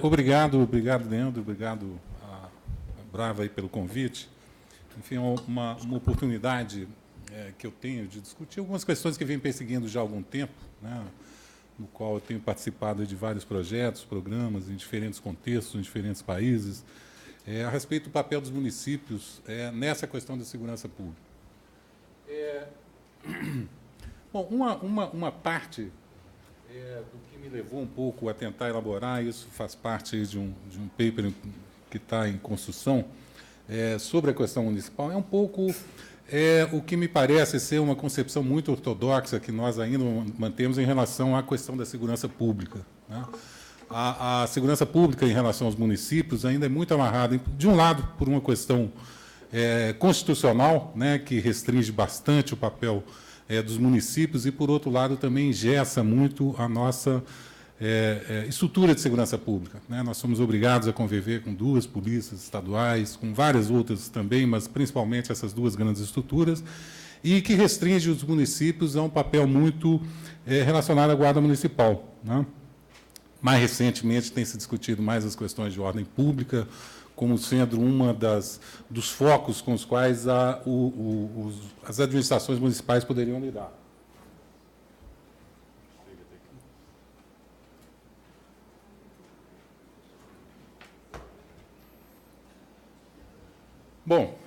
Obrigado, Leandro, obrigado a Brava aí pelo convite. Enfim, é uma oportunidade que eu tenho de discutir algumas questões que venho perseguindo já há algum tempo, né, no qual eu tenho participado de vários projetos, programas, em diferentes contextos, em diferentes países, a respeito do papel dos municípios nessa questão da segurança pública. Bom, uma parte do que me levou um pouco a tentar elaborar, isso faz parte de um paper que está em construção, sobre a questão municipal, é um pouco o que me parece ser uma concepção muito ortodoxa que nós ainda mantemos em relação à questão da segurança pública, né? A segurança pública em relação aos municípios ainda é muito amarrada, de um lado, por uma questão constitucional, né, que restringe bastante o papel dos municípios, e, por outro lado, também engessa muito a nossa estrutura de segurança pública, né? Nós somos obrigados a conviver com duas polícias estaduais, com várias outras também, mas principalmente essas duas grandes estruturas, e que restringe os municípios a um papel muito relacionado à Guarda Municipal, né? Mais recentemente tem se discutido mais as questões de ordem pública, como sendo dos focos com os quais as administrações municipais poderiam lidar. Bom,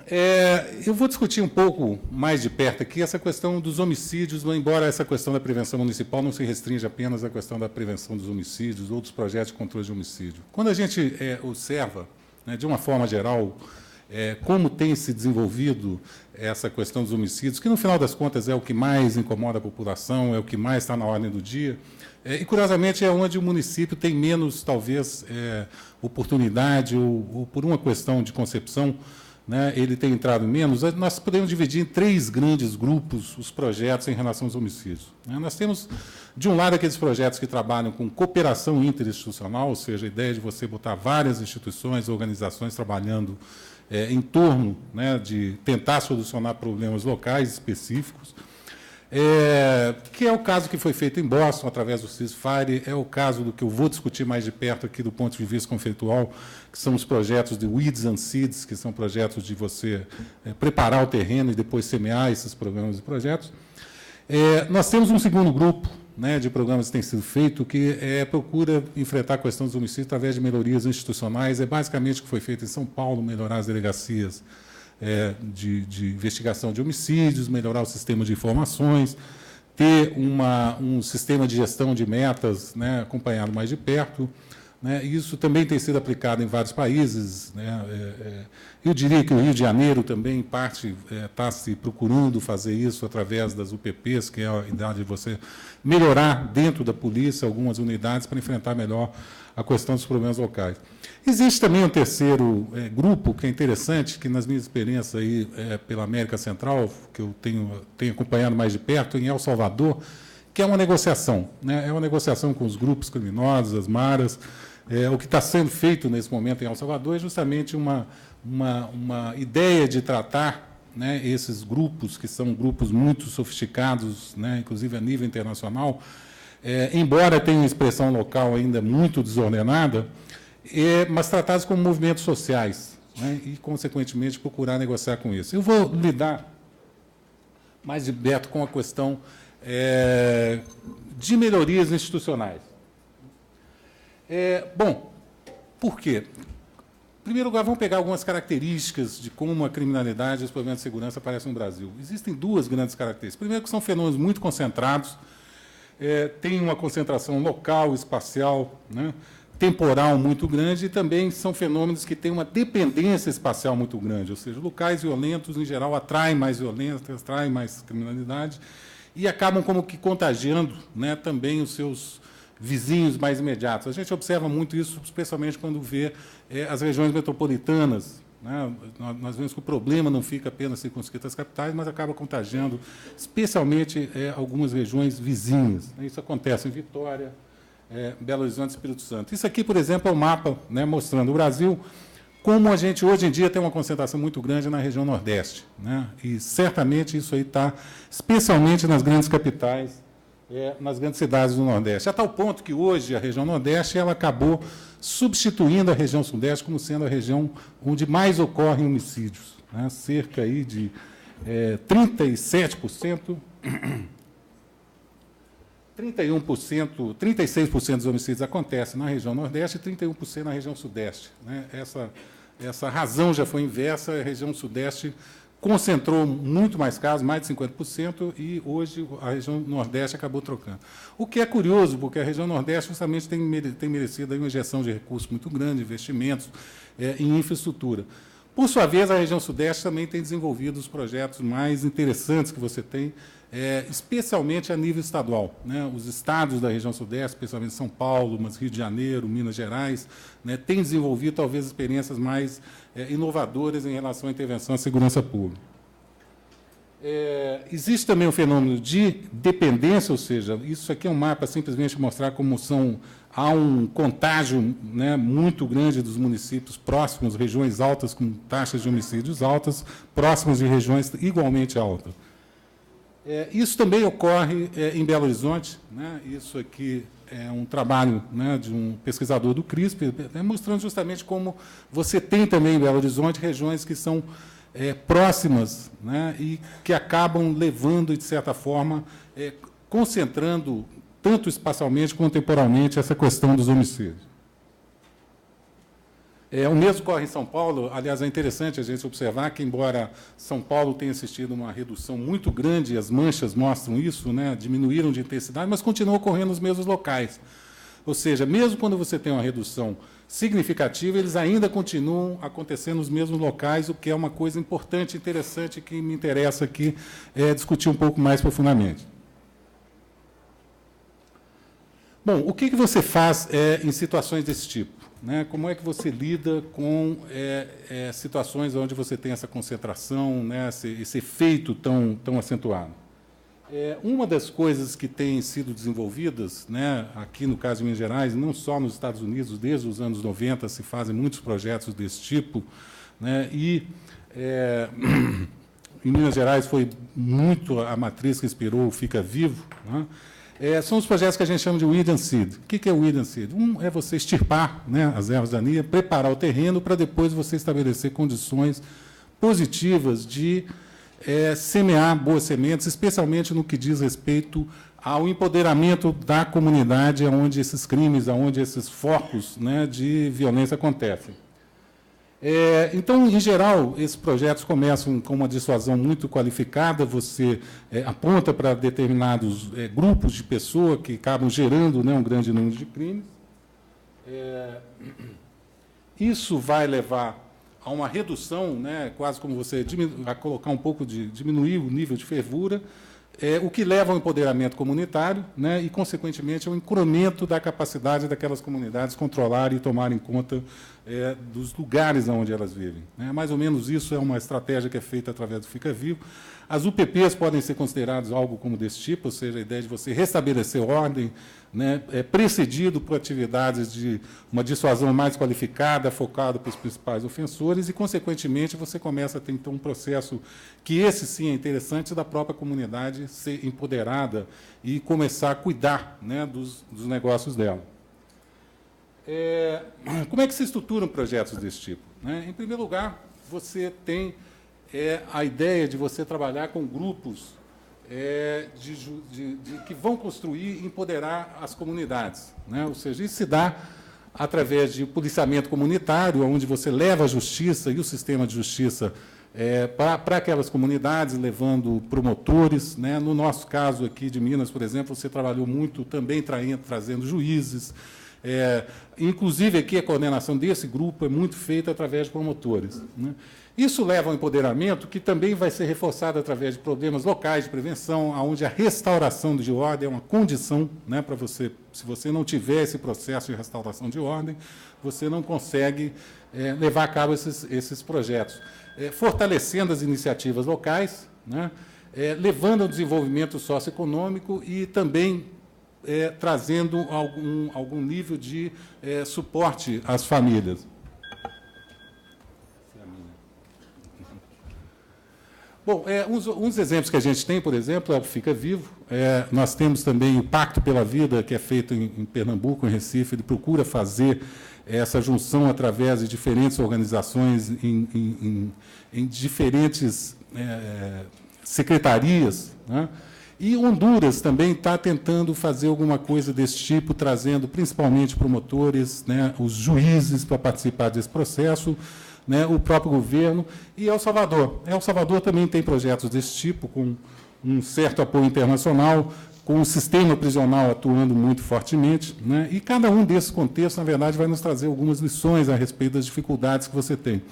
eu vou discutir um pouco mais de perto aqui essa questão dos homicídios, embora essa questão da prevenção municipal não se restrinja apenas à questão da prevenção dos homicídios ou dos projetos de controle de homicídio. Quando a gente observa, né, de uma forma geral, como tem se desenvolvido essa questão dos homicídios, que, no final das contas, é o que mais incomoda a população, é o que mais está na ordem do dia, e, curiosamente, é onde o município tem menos, talvez, oportunidade, ou por uma questão de concepção, né, ele tem entrado menos. Nós podemos dividir em três grandes grupos os projetos em relação aos homicídios, né? Nós temos, de um lado, aqueles projetos que trabalham com cooperação interinstitucional, ou seja, a ideia de você botar várias instituições, organizações trabalhando em torno, né, de tentar solucionar problemas locais específicos, que é o caso que foi feito em Boston, através do CISFIRE, é o caso do que eu vou discutir mais de perto aqui do ponto de vista conceitual, que são os projetos de Weeds and Seeds, que são projetos de você preparar o terreno e depois semear esses programas e projetos. Nós temos um segundo grupo, né, de programas que tem sido feito, que procura enfrentar a questão dos homicídios através de melhorias institucionais. É basicamente o que foi feito em São Paulo, melhorar as delegacias de investigação de homicídios, melhorar o sistema de informações, ter um sistema de gestão de metas, né, acompanhado mais de perto, né? Isso também tem sido aplicado em vários países, né? Eu diria que o Rio de Janeiro também, em parte, está se procurando fazer isso através das UPPs, que é a ideia de você melhorar dentro da polícia algumas unidades para enfrentar melhor a questão dos problemas locais. Existe também um terceiro grupo, que é interessante, que, nas minhas experiências aí, pela América Central, que eu tenho acompanhado mais de perto, em El Salvador, que é uma negociação, né? É uma negociação com os grupos criminosos, as maras. O que está sendo feito nesse momento em El Salvador é justamente uma ideia de tratar, né, esses grupos, que são grupos muito sofisticados, né, inclusive a nível internacional, embora tenham uma expressão local ainda muito desordenada, mas tratados como movimentos sociais, né, e, consequentemente, procurar negociar com isso. Eu vou lidar mais de perto com a questão de melhorias institucionais. Bom, por quê? Em primeiro lugar, vamos pegar algumas características de como a criminalidade e os problemas de segurança aparecem no Brasil. Existem duas grandes características. Primeiro, que são fenômenos muito concentrados, tem uma concentração local, espacial, né, temporal muito grande, e também são fenômenos que têm uma dependência espacial muito grande, ou seja, locais violentos, em geral, atraem mais violência, atraem mais criminalidade, e acabam como que contagiando, né, também os seus vizinhos mais imediatos. A gente observa muito isso, especialmente quando vê as regiões metropolitanas, né? Nós vemos que o problema não fica apenas circunscrito às capitais, mas acaba contagiando, especialmente algumas regiões vizinhas. Isso acontece em Vitória, Belo Horizonte e Espírito Santo. Isso aqui, por exemplo, é um mapa, né, mostrando o Brasil, como a gente, hoje em dia, tem uma concentração muito grande na região Nordeste, né? E, certamente, isso aí está, especialmente nas grandes capitais, nas grandes cidades do Nordeste, a tal ponto que hoje a região Nordeste ela acabou substituindo a região Sudeste como sendo a região onde mais ocorrem homicídios, né? Cerca aí de 37%, 31%, 36% dos homicídios acontecem na região Nordeste e 31% na região Sudeste, né? Essa razão já foi inversa, a região Sudeste concentrou muito mais casos, mais de 50%, e hoje a região Nordeste acabou trocando. O que é curioso, porque a região Nordeste justamente tem merecido aí uma injeção de recursos muito grande, investimentos em infraestrutura. Por sua vez, a região Sudeste também tem desenvolvido os projetos mais interessantes que você tem, especialmente a nível estadual, né? Os estados da região Sudeste, especialmente São Paulo, mas Rio de Janeiro, Minas Gerais, né, têm desenvolvido talvez experiências mais inovadoras em relação à intervenção à segurança pública. Existe também o fenômeno de dependência, ou seja, isso aqui é um mapa simplesmente mostrar como há um contágio, né, muito grande dos municípios próximos, regiões altas com taxas de homicídios altas, próximas de regiões igualmente altas. Isso também ocorre em Belo Horizonte, né? Isso aqui é um trabalho, né, de um pesquisador do CRISP, mostrando justamente como você tem também em Belo Horizonte regiões que são próximas, né, e que acabam levando, de certa forma, concentrando, tanto espacialmente quanto temporalmente, essa questão dos homicídios. O mesmo ocorre em São Paulo. Aliás, é interessante a gente observar que, embora São Paulo tenha assistido uma redução muito grande, as manchas mostram isso, né, diminuíram de intensidade, mas continuam ocorrendo nos mesmos locais. Ou seja, mesmo quando você tem uma redução significativa, eles ainda continuam acontecendo nos mesmos locais, o que é uma coisa importante e interessante que me interessa aqui discutir um pouco mais profundamente. Bom, o que você faz em situações desse tipo? Né? Como é que você lida com situações onde você tem essa concentração, né, esse efeito tão acentuado? Uma das coisas que tem sido desenvolvidas, né, aqui no caso de Minas Gerais, não só nos Estados Unidos, desde os anos 90 se fazem muitos projetos desse tipo, né, e em Minas Gerais foi muito a matriz que inspirou o Fica Vivo, né? São os projetos que a gente chama de Weed and Seed. O que é o Weed and Seed? É você extirpar, né, as ervas daninhas, preparar o terreno para depois você estabelecer condições positivas de semear boas sementes, especialmente no que diz respeito ao empoderamento da comunidade onde esses crimes, onde esses focos, né, de violência acontecem. Então, em geral, esses projetos começam com uma dissuasão muito qualificada, você aponta para determinados grupos de pessoas que acabam gerando, né, um grande número de crimes. Isso vai levar a uma redução, né, quase como você vai colocar um pouco de diminuir o nível de fervura, o que leva ao empoderamento comunitário, né, e, consequentemente, ao incremento da capacidade daquelas comunidades controlarem e tomarem conta dos lugares onde elas vivem, né. Mais ou menos isso é uma estratégia que é feita através do Fica Vivo. As UPPs podem ser consideradas algo como desse tipo, ou seja, a ideia de você restabelecer ordem, né, precedido por atividades de uma dissuasão mais qualificada, focada para os principais ofensores, e, consequentemente, você começa a ter, então, um processo que esse, sim, é interessante, da própria comunidade ser empoderada e começar a cuidar, né, dos negócios dela. Como é que se estruturam projetos desse tipo, né? Em primeiro lugar, você tem a ideia de você trabalhar com grupos que vão construir e empoderar as comunidades, né? Ou seja, isso se dá através de policiamento comunitário, onde você leva a justiça e o sistema de justiça para aquelas comunidades, levando promotores, né? No nosso caso aqui de Minas, por exemplo, você trabalhou muito também trazendo juízes. Inclusive, aqui a coordenação desse grupo é muito feita através de promotores, né? Isso leva ao empoderamento, que também vai ser reforçado através de programas locais de prevenção, onde a restauração de ordem é uma condição, né, para você. Se você não tiver esse processo de restauração de ordem, você não consegue levar a cabo esses projetos. Fortalecendo as iniciativas locais, né, levando ao desenvolvimento socioeconômico e também trazendo algum nível de suporte às famílias. Bom, uns exemplos que a gente tem, por exemplo, é o Fica Vivo. Nós temos também o Pacto pela Vida, que é feito em Pernambuco, em Recife. Ele procura fazer essa junção através de diferentes organizações em diferentes secretarias, né? E Honduras também está tentando fazer alguma coisa desse tipo, trazendo principalmente promotores, né, os juízes para participar desse processo, né, o próprio governo, e El Salvador. El Salvador também tem projetos desse tipo, com um certo apoio internacional, com o sistema prisional atuando muito fortemente, né, e cada um desses contextos, na verdade, vai nos trazer algumas lições a respeito das dificuldades que você tem.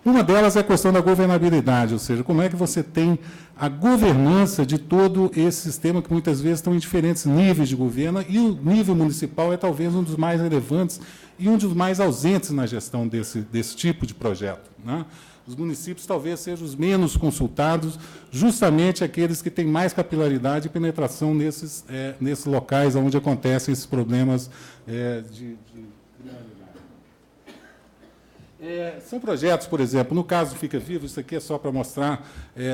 Uma delas é a questão da governabilidade, ou seja, como é que você tem a governança de todo esse sistema, que muitas vezes estão em diferentes níveis de governo, e o nível municipal é talvez um dos mais relevantes e um dos mais ausentes na gestão desse tipo de projeto, né? Os municípios talvez sejam os menos consultados, justamente aqueles que têm mais capilaridade e penetração nesses locais onde acontecem esses problemas de são projetos, por exemplo, no caso do Fica Vivo, isso aqui é só para mostrar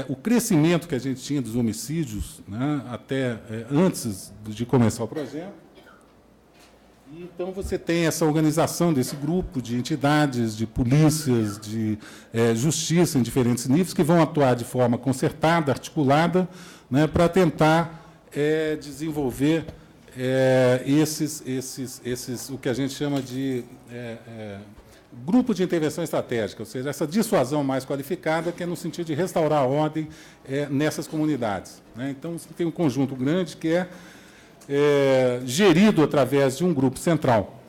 o crescimento que a gente tinha dos homicídios, né, até antes de começar o projeto. E, então, você tem essa organização desse grupo de entidades, de polícias, de justiça em diferentes níveis, que vão atuar de forma concertada, articulada, né, para tentar desenvolver o que a gente chama de grupo de intervenção estratégica, ou seja, essa dissuasão mais qualificada, que é no sentido de restaurar a ordem nessas comunidades, né? Então, você tem um conjunto grande que é gerido através de um grupo central.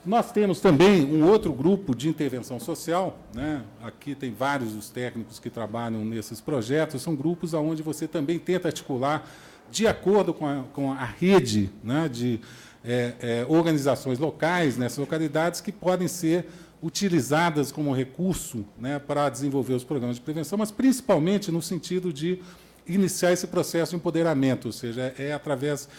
Nós temos também um outro grupo de intervenção social, né? Aqui tem vários dos técnicos que trabalham nesses projetos, são grupos onde você também tenta articular, de acordo com a rede, né, de organizações locais nessas localidades, que podem ser utilizadas como recurso, né, para desenvolver os programas de prevenção, mas principalmente no sentido de iniciar esse processo de empoderamento, ou seja, através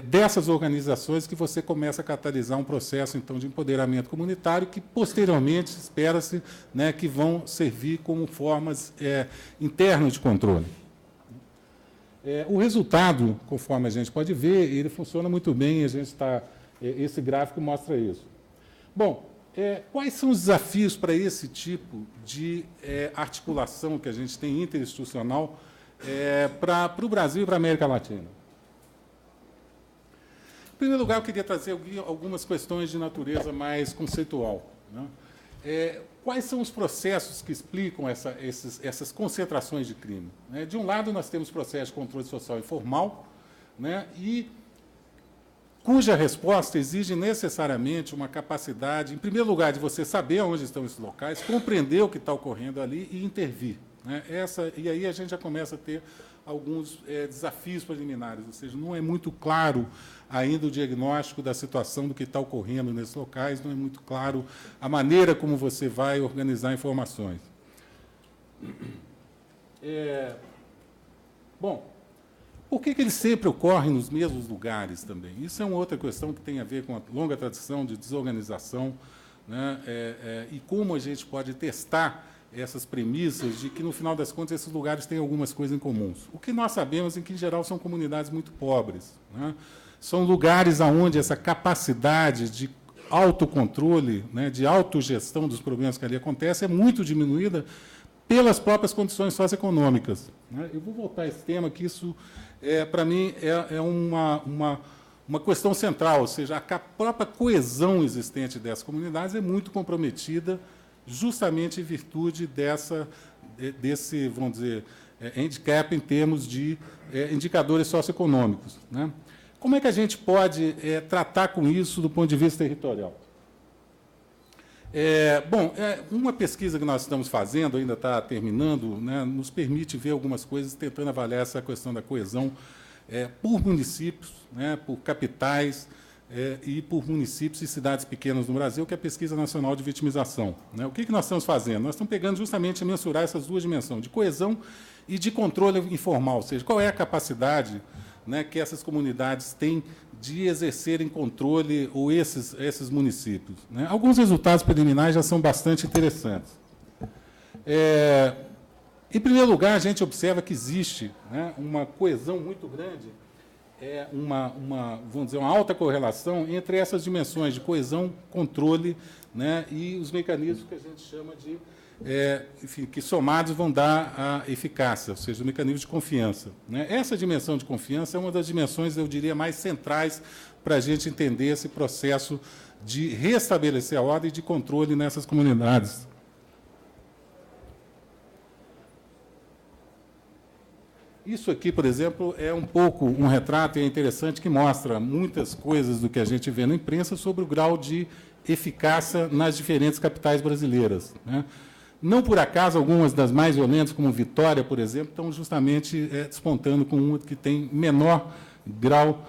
dessas organizações que você começa a catalisar um processo, então, de empoderamento comunitário, que, posteriormente, espera-se, né, que vão servir como formas internas de controle. O resultado, conforme a gente pode ver, ele funciona muito bem, esse gráfico mostra isso. Bom, quais são os desafios para esse tipo de articulação que a gente tem interinstitucional para o Brasil e para a América Latina? Em primeiro lugar, eu queria trazer algumas questões de natureza mais conceitual, né? Quais são os processos que explicam essas concentrações de crime? Né? De um lado, nós temos processos de controle social informal, né, cuja resposta exige necessariamente uma capacidade, em primeiro lugar, de você saber onde estão esses locais, compreender o que está ocorrendo ali e intervir, né? E aí a gente já começa a ter alguns desafios preliminares, ou seja, não é muito claro ainda o diagnóstico da situação do que está ocorrendo nesses locais, não é muito claro a maneira como você vai organizar informações. Bom, por que eles sempre ocorrem nos mesmos lugares também? Isso é uma outra questão que tem a ver com a longa tradição de desorganização, né, e como a gente pode testar essas premissas de que, no final das contas, esses lugares têm algumas coisas em comuns. O que nós sabemos é que, em geral, são comunidades muito pobres, né? São lugares onde essa capacidade de autocontrole, né, de autogestão dos problemas que ali acontecem, é muito diminuída pelas próprias condições socioeconômicas, né? Eu vou voltar a esse tema, que isso, para mim, é uma questão central, ou seja, a própria coesão existente dessas comunidades é muito comprometida, justamente em virtude desse, vamos dizer, handicap em termos de indicadores socioeconômicos, né? Como é que a gente pode tratar com isso do ponto de vista territorial? Bom, uma pesquisa que nós estamos fazendo, ainda está terminando, né, nos permite ver algumas coisas, tentando avaliar essa questão da coesão por municípios, né, por capitais, e por municípios e cidades pequenas no Brasil, que é a Pesquisa Nacional de Vitimização, né? O que nós estamos fazendo? Nós estamos pegando justamente a mensurar essas duas dimensões, de coesão e de controle informal, ou seja, qual é a capacidade, né, que essas comunidades têm de exercerem controle, ou esses municípios, né? Alguns resultados preliminares já são bastante interessantes. Em primeiro lugar, a gente observa que existe, né, uma coesão muito grande, vamos dizer, uma alta correlação entre essas dimensões de coesão, controle, né, e os mecanismos que a gente chama de, enfim, que somados vão dar a eficácia, ou seja, o mecanismo de confiança, né. Essa dimensão de confiança é uma das dimensões, eu diria, mais centrais para a gente entender esse processo de restabelecer a ordem e de controle nessas comunidades. Isso aqui, por exemplo, é um pouco um retrato, e é interessante, que mostra muitas coisas do que a gente vê na imprensa sobre o grau de eficácia nas diferentes capitais brasileiras, né? Não por acaso, algumas das mais violentas, como Vitória, por exemplo, estão justamente despontando com uma que tem menor grau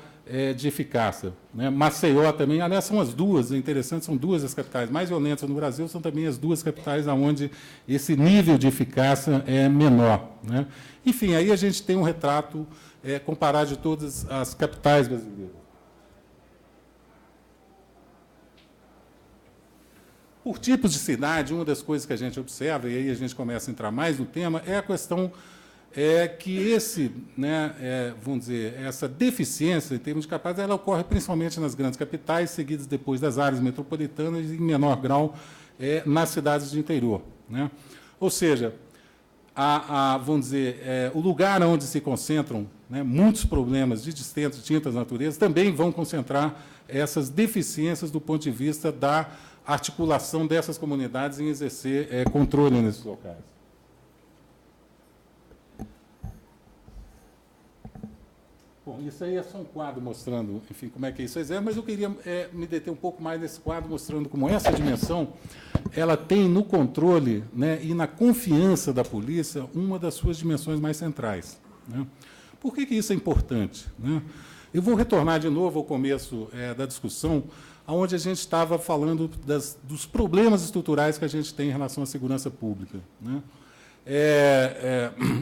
de eficácia, né? Maceió também, aliás, são as duas, é interessante, são duas das capitais mais violentas no Brasil, são também as duas capitais onde esse nível de eficácia é menor, né? Enfim, aí a gente tem um retrato comparado de todas as capitais brasileiras. Por tipos de cidade, uma das coisas que a gente observa, e aí a gente começa a entrar mais no tema, é a questão que vamos dizer, essa deficiência em termos de capacidade, ela ocorre principalmente nas grandes capitais, seguidas depois das áreas metropolitanas e, em menor grau, nas cidades de interior, né? Ou seja, vamos dizer, o lugar onde se concentram, né, muitos problemas de distintas naturezas também vão concentrar essas deficiências do ponto de vista da articulação dessas comunidades em exercer controle nesses locais. Bom, isso aí é só um quadro mostrando, enfim, como é que isso é, mas eu queria me deter um pouco mais nesse quadro, mostrando como essa dimensão ela tem no controle, né, e na confiança da polícia uma das suas dimensões mais centrais, né? Por que isso é importante, né? Eu vou retornar de novo ao começo da discussão, onde a gente estava falando dos problemas estruturais que a gente tem em relação à segurança pública, né?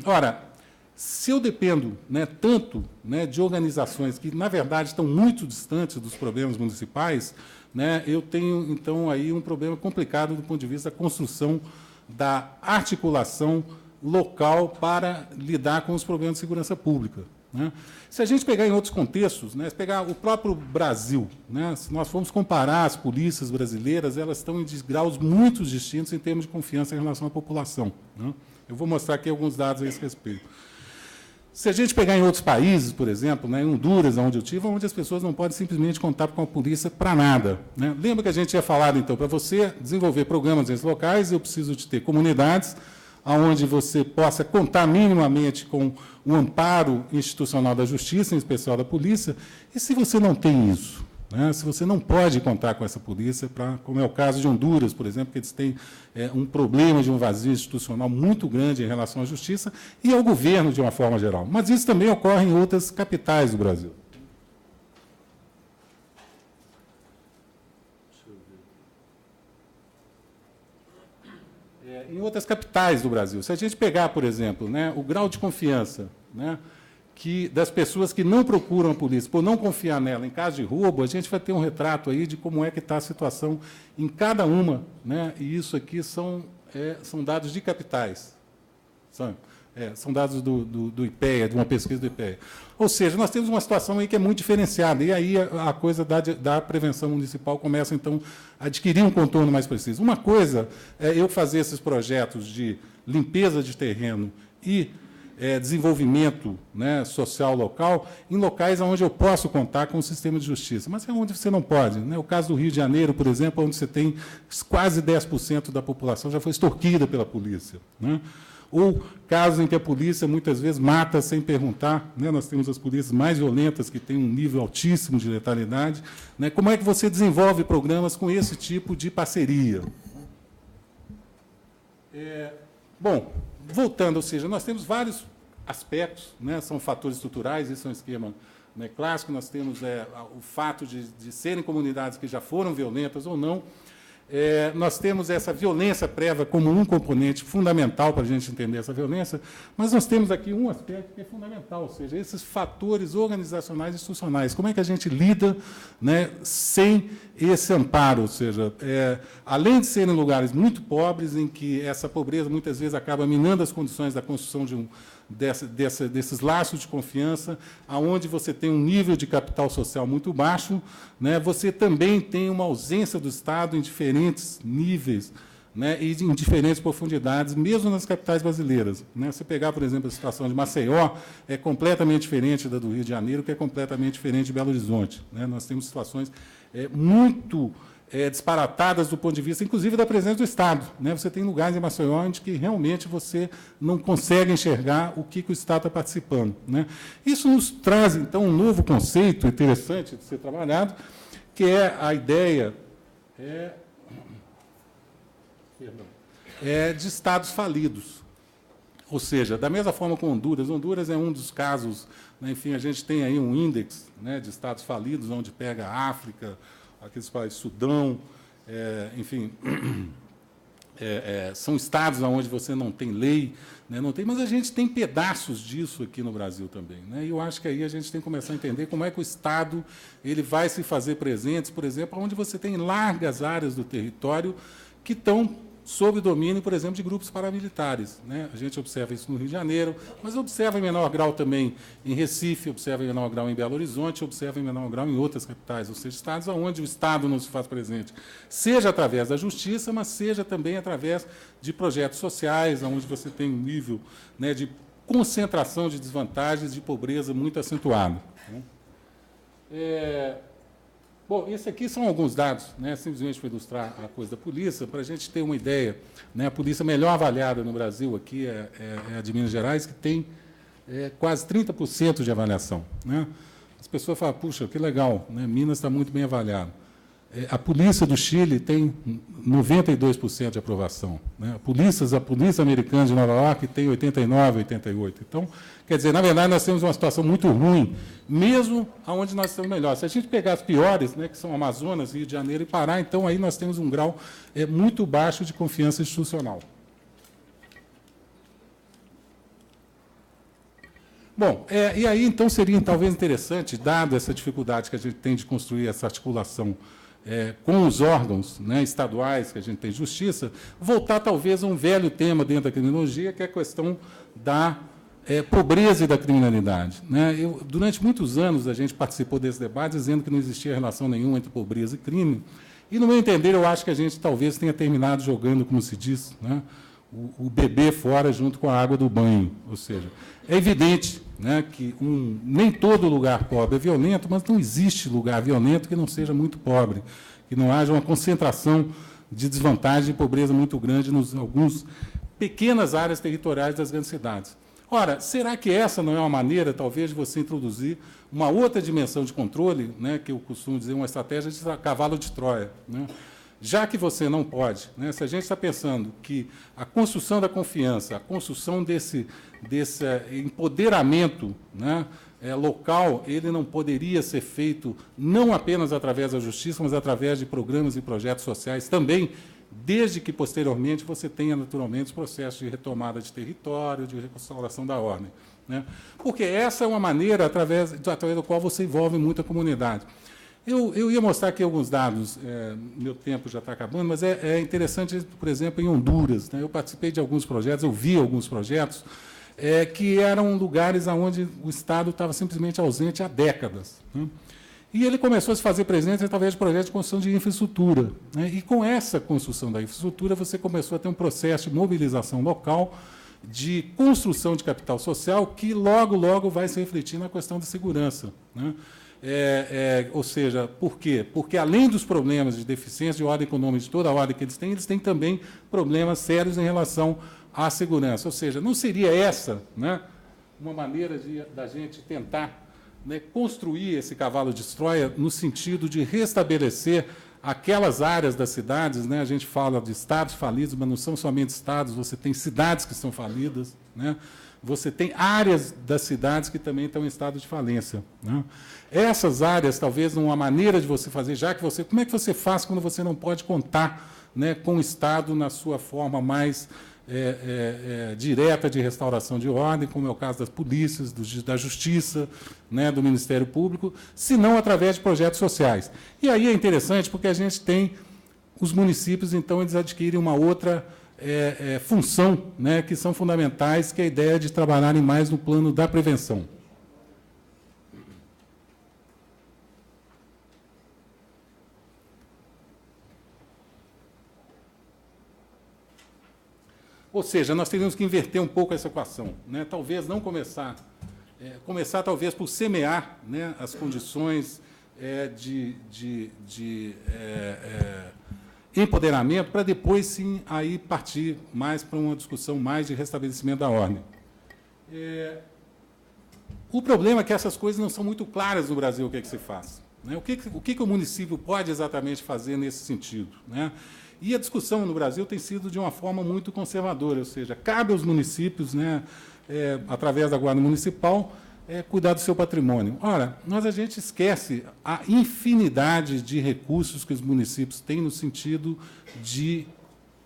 Ora, se eu dependo, né, tanto, né, de organizações que, na verdade, estão muito distantes dos problemas municipais, né, eu tenho, então, aí um problema complicado do ponto de vista da construção da articulação local para lidar com os problemas de segurança pública, né? Se a gente pegar em outros contextos, né, se pegar o próprio Brasil, né, se nós formos comparar as polícias brasileiras, elas estão em graus muito distintos em termos de confiança em relação à população, né? Eu vou mostrar aqui alguns dados a esse respeito. Se a gente pegar em outros países, por exemplo, né, em Honduras, onde eu estive, onde as pessoas não podem simplesmente contar com a polícia para nada, né? Lembra que a gente tinha falado, então, para você desenvolver programas nesses locais, eu preciso de ter comunidades onde você possa contar minimamente com o amparo institucional da justiça, em especial da polícia, e se você não tem isso, né, se você não pode contar com essa polícia, como é o caso de Honduras, por exemplo, que eles têm um problema de um vazio institucional muito grande em relação à justiça e ao governo de uma forma geral. Mas isso também ocorre em outras capitais do Brasil. Em outras capitais do Brasil. Se a gente pegar, por exemplo, né, o grau de confiança, né, das pessoas que não procuram a polícia, por não confiar nela em caso de roubo, a gente vai ter um retrato aí de como é que está a situação em cada uma, né, e isso aqui são dados de capitais, sabe? São dados do IPEA, de uma pesquisa do IPEA. Ou seja, nós temos uma situação aí que é muito diferenciada, e aí a coisa da prevenção municipal começa, então, a adquirir um contorno mais preciso. Uma coisa é eu fazer esses projetos de limpeza de terreno e desenvolvimento, né, social local, em locais onde eu posso contar com o sistema de justiça, mas é onde você não pode, né? O caso do Rio de Janeiro, por exemplo, onde você tem quase 10% da população já foi extorquida pela polícia, né? Ou casos em que a polícia, muitas vezes, mata sem perguntar, né? Nós temos as polícias mais violentas, que têm um nível altíssimo de letalidade, né? Como é que você desenvolve programas com esse tipo de parceria? Bom, voltando, ou seja, nós temos vários aspectos, né? São fatores estruturais, esse é um esquema, né, clássico, nós temos o fato de serem comunidades que já foram violentas ou não. Nós temos essa violência prévia como um componente fundamental para a gente entender essa violência, mas nós temos aqui um aspecto que é fundamental, ou seja, esses fatores organizacionais e institucionais. Como é que a gente lida, né, sem esse amparo? Ou seja, além de serem lugares muito pobres, em que essa pobreza muitas vezes acaba minando as condições da construção de desses laços de confiança, aonde você tem um nível de capital social muito baixo, né, você também tem uma ausência do Estado em diferentes níveis, né, e em diferentes profundidades, mesmo nas capitais brasileiras. Né. Se pegar, por exemplo, a situação de Maceió, é completamente diferente da do Rio de Janeiro, que é completamente diferente de Belo Horizonte. Né. Nós temos situações muito disparatadas do ponto de vista, inclusive, da presença do Estado. Né? Você tem lugares em Maceió onde que realmente você não consegue enxergar o que o Estado está participando. Né? Isso nos traz, então, um novo conceito interessante de ser trabalhado, que é a ideia de Estados falidos. Ou seja, da mesma forma com Honduras é um dos casos, né, enfim, a gente tem aí um índice, né, de Estados falidos, onde pega a África, aqueles países, Sudão, enfim, são estados onde você não tem lei, né, não tem, mas a gente tem pedaços disso aqui no Brasil também. Né, e eu acho que aí a gente tem que começar a entender como é que o Estado ele vai se fazer presente, por exemplo, onde você tem largas áreas do território que estão sob domínio, por exemplo, de grupos paramilitares. Né? A gente observa isso no Rio de Janeiro, mas observa em menor grau também em Recife, observa em menor grau em Belo Horizonte, observa em menor grau em outras capitais, ou seja, estados onde o Estado não se faz presente, seja através da justiça, mas seja também através de projetos sociais, onde você tem um nível, né, de concentração de desvantagens, de pobreza muito acentuado. Né? Bom, esse aqui são alguns dados, né, simplesmente para ilustrar a coisa da polícia, para a gente ter uma ideia. Né, a polícia melhor avaliada no Brasil aqui é a de Minas Gerais, que tem quase 30% de avaliação. Né? As pessoas falam, puxa, que legal, né, Minas está muito bem avaliado. A polícia do Chile tem 92% de aprovação. Né? A polícia americana de Nova York tem 89%, 88%. Então, quer dizer, na verdade, nós temos uma situação muito ruim, mesmo onde nós estamos melhores. Se a gente pegar as piores, né, que são Amazonas, Rio de Janeiro e Pará, então aí nós temos um grau muito baixo de confiança institucional. Bom, e aí, então, seria talvez interessante, dado essa dificuldade que a gente tem de construir essa articulação com os órgãos, né, estaduais, que a gente tem justiça, voltar talvez a um velho tema dentro da criminologia, que é a questão da pobreza e da criminalidade. Né? Durante muitos anos, a gente participou desse debate, dizendo que não existia relação nenhuma entre pobreza e crime, e, no meu entender, eu acho que a gente talvez tenha terminado jogando, como se diz, né, o bebê fora junto com a água do banho. Ou seja, é evidente, né, que nem todo lugar pobre é violento, mas não existe lugar violento que não seja muito pobre, que não haja uma concentração de desvantagem e pobreza muito grande em algumas pequenas áreas territoriais das grandes cidades. Ora, será que essa não é uma maneira, talvez, de você introduzir uma outra dimensão de controle, né, que eu costumo dizer, uma estratégia de cavalo de Troia, né? Já que você não pode, né, se a gente está pensando que a construção da confiança, a construção desse empoderamento, né, local, ele não poderia ser feito não apenas através da justiça, mas através de programas e projetos sociais também, desde que, posteriormente, você tenha, naturalmente, os processos de retomada de território, de restauração da ordem. Né? Porque essa é uma maneira através da qual você envolve muito a comunidade. Eu ia mostrar aqui alguns dados, meu tempo já está acabando, mas é interessante, por exemplo, em Honduras. Né? Eu participei de alguns projetos, eu vi alguns projetos, que eram lugares onde o Estado estava simplesmente ausente há décadas. Né? E ele começou a se fazer presente através de projetos de construção de infraestrutura. Né? E com essa construção da infraestrutura, você começou a ter um processo de mobilização local, de construção de capital social, que logo, logo vai se refletir na questão da segurança. Né? Ou seja, por quê? Porque, além dos problemas de deficiência de ordem econômica, de toda a ordem que eles têm também problemas sérios em relação à segurança. Ou seja, não seria essa, né, uma maneira da gente tentar, né, construir esse cavalo de Troia no sentido de restabelecer aquelas áreas das cidades, né, a gente fala de estados falidos, mas não são somente estados, você tem cidades que são falidas, né, você tem áreas das cidades que também estão em estado de falência, né? Essas áreas, talvez, uma maneira de você fazer, já que você... Como é que você faz quando você não pode contar, né, com o Estado na sua forma mais direta de restauração de ordem, como é o caso das polícias, da Justiça, né, do Ministério Público, se não através de projetos sociais. E aí é interessante porque a gente tem os municípios, então, eles adquirem uma outra função, né, que são fundamentais, que é a ideia de trabalharem mais no plano da prevenção. Ou seja, nós teríamos que inverter um pouco essa equação, né? Talvez não começar talvez por semear, né, as condições de empoderamento, para depois, sim, aí partir mais para uma discussão mais de restabelecimento da ordem. O problema é que essas coisas não são muito claras no Brasil, o que é que se faz, né? O que o município pode exatamente fazer nesse sentido, né? E a discussão no Brasil tem sido de uma forma muito conservadora, ou seja, cabe aos municípios, né, através da Guarda Municipal, cuidar do seu patrimônio. Ora, a gente esquece a infinidade de recursos que os municípios têm no sentido de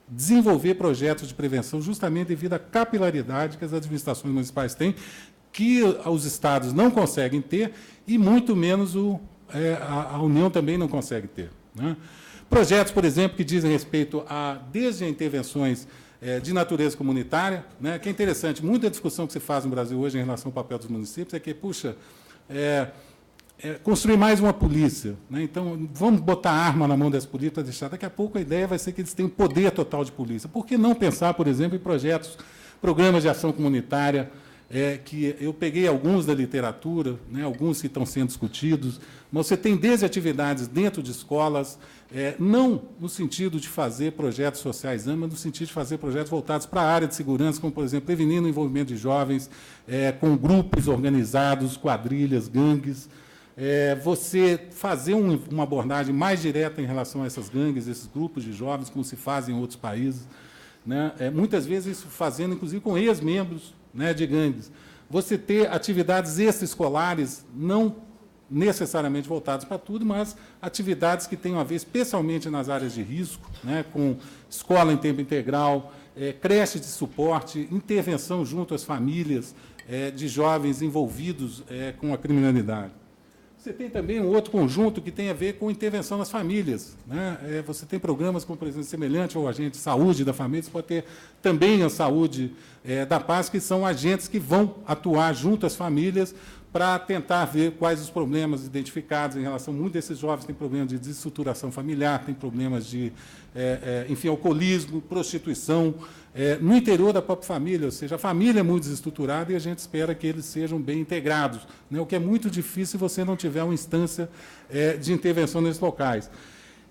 desenvolver projetos de prevenção, justamente devido à capilaridade que as administrações municipais têm, que os estados não conseguem ter, e muito menos a União também não consegue ter, né? Projetos, por exemplo, que dizem respeito desde a intervenções de natureza comunitária, né, que é interessante, muita discussão que se faz no Brasil hoje em relação ao papel dos municípios é que, puxa, construir mais uma polícia, né? Então, vamos botar arma na mão das polícias para deixar. Daqui a pouco a ideia vai ser que eles tenham poder total de polícia. Por que não pensar, por exemplo, em programas de ação comunitária, que eu peguei alguns da literatura, né, alguns que estão sendo discutidos, mas você tem desde atividades dentro de escolas, não no sentido de fazer projetos sociais, mas no sentido de fazer projetos voltados para a área de segurança, como, por exemplo, prevenindo o envolvimento de jovens, com grupos organizados, quadrilhas, gangues, você fazer uma abordagem mais direta em relação a essas gangues, esses grupos de jovens, como se faz em outros países, né? Muitas vezes isso fazendo, inclusive, com ex-membros, né, de gangues. Você ter atividades extraescolares, não necessariamente voltadas para tudo, mas atividades que tenham a ver especialmente nas áreas de risco, né, com escola em tempo integral, creche de suporte, intervenção junto às famílias de jovens envolvidos com a criminalidade. Você tem também um outro conjunto que tem a ver com intervenção nas famílias, né? Você tem programas, como, por exemplo, semelhante ao agente de saúde da família, você pode ter também a saúde da paz, que são agentes que vão atuar junto às famílias para tentar ver quais os problemas identificados em relação... Muitos desses jovens têm problemas de desestruturação familiar, têm problemas de, enfim, alcoolismo, prostituição, no interior da própria família, ou seja, a família é muito desestruturada e a gente espera que eles sejam bem integrados, né? O que é muito difícil se você não tiver uma instância de intervenção nesses locais.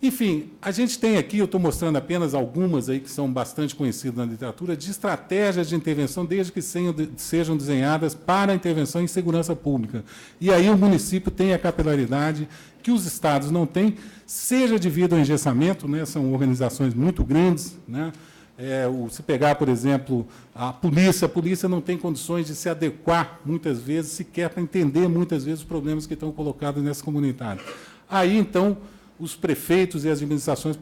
Enfim, a gente tem aqui, eu estou mostrando apenas algumas aí que são bastante conhecidas na literatura, de estratégias de intervenção, desde que sejam desenhadas para a intervenção em segurança pública. E aí o município tem a capilaridade que os estados não têm, seja devido ao engessamento, né? São organizações muito grandes, né? Se pegar, por exemplo, a polícia não tem condições de se adequar, muitas vezes, sequer para entender, muitas vezes, os problemas que estão colocados nessa comunidade. Aí, então, os prefeitos e as administrações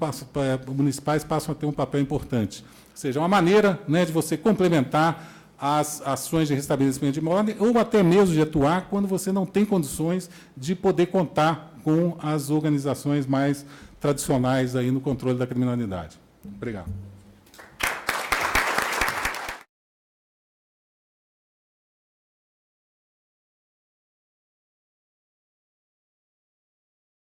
municipais passam a ter um papel importante. Ou seja, uma maneira, né, de você complementar as ações de restabelecimento de ordem, ou até mesmo de atuar quando você não tem condições de poder contar com as organizações mais tradicionais aí no controle da criminalidade. Obrigado.